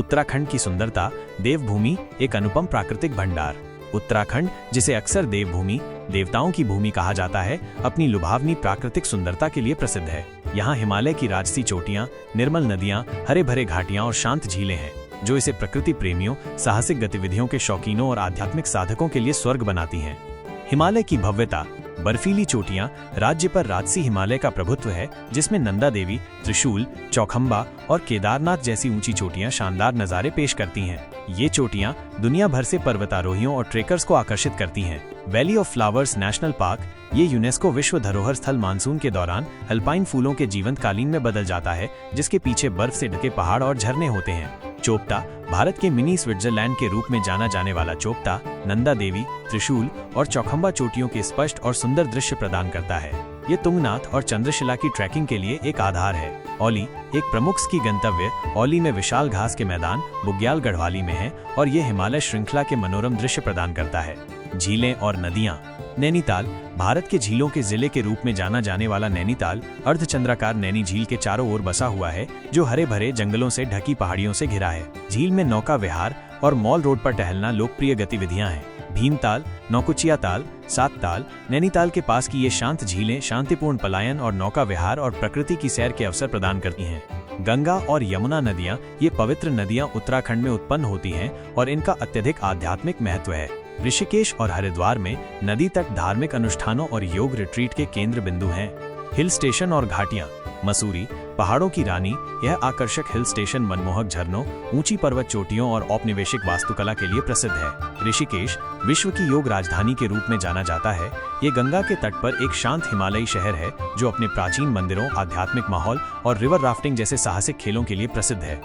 उत्तराखंड की सुंदरता, देवभूमि, एक अनुपम प्राकृतिक भंडार। उत्तराखंड, जिसे अक्सर देवभूमि, देवताओं की भूमि कहा जाता है, अपनी लुभावनी प्राकृतिक सुंदरता के लिए प्रसिद्ध है। यहाँ हिमालय की राजसी चोटियाँ, निर्मल नदियाँ, हरे भरे घाटियाँ और शांत झीलें हैं, जो इसे प्रकृति प्रेमियों, साहसिक गतिविधियों के शौकीनों और आध्यात्मिक साधकों के लिए स्वर्ग बनाती हैं। हिमालय की भव्यता, बर्फीली चोटियां, राज्य पर राजसी हिमालय का प्रभुत्व है, जिसमें नंदा देवी, त्रिशूल, चौखंबा और केदारनाथ जैसी ऊंची चोटियां शानदार नज़ारे पेश करती हैं। ये चोटियां दुनिया भर से पर्वतारोहियों और ट्रेकर्स को आकर्षित करती हैं। Valley of flowers national park, ये यूनेस्को विश्व धरोहर स्थल मानसून के दौरान अल्पाइन फूलों के जीवंत कालीन में बदल जाता है, जिसके पीछे बर्फ से ढके पहाड़ और झरने होते हैं। चोपता, भारत के मिनी स्विट्जरलैंड के रूप में जाना जाने वाला चोपता, नंदा देवी, त्रिशूल और चौखंबा चोटियों के स्पष्ट और सुंदर दृश्य प्रदान करता है। ये तुंगनाथ और चंद्रशिला की ट्रैकिंग के लिए एक आधार है। औली, एक प्रमुख स्की गंतव्य, औली में विशाल घास के मैदान बुग्याल गढ़वाली में है और ये हिमालय श्रृंखला के मनोरम दृश्य प्रदान करता है। झीलें और नदियाँ। नैनीताल, भारत के झीलों के जिले के रूप में जाना जाने वाला नैनीताल अर्धचंद्राकार नैनी झील के चारों ओर बसा हुआ है, जो हरे भरे जंगलों से ढकी पहाड़ियों से घिरा है। झील में नौका विहार और मॉल रोड पर टहलना लोकप्रिय गतिविधियां हैं। भीमताल, नौकुचिया ताल, सात ताल, नैनीताल के पास की ये शांत झीलें शांतिपूर्ण पलायन और नौका विहार और प्रकृति की सैर के अवसर प्रदान करती हैं। गंगा और यमुना नदियां, ये पवित्र नदियां उत्तराखंड में उत्पन्न होती हैं और इनका अत्यधिक आध्यात्मिक महत्व है। ऋषिकेश और हरिद्वार में नदी तट धार्मिक अनुष्ठानों और योग रिट्रीट के केंद्र बिंदु हैं। हिल स्टेशन और घाटियां। मसूरी, पहाड़ों की रानी, यह आकर्षक हिल स्टेशन मनमोहक झरनों, ऊंची पर्वत चोटियों और औपनिवेशिक वास्तुकला के लिए प्रसिद्ध है। ऋषिकेश, विश्व की योग राजधानी के रूप में जाना जाता है। ये गंगा के तट पर एक शांत हिमालयी शहर है, जो अपने प्राचीन मंदिरों, आध्यात्मिक माहौल और रिवर राफ्टिंग जैसे साहसिक खेलों के लिए प्रसिद्ध है।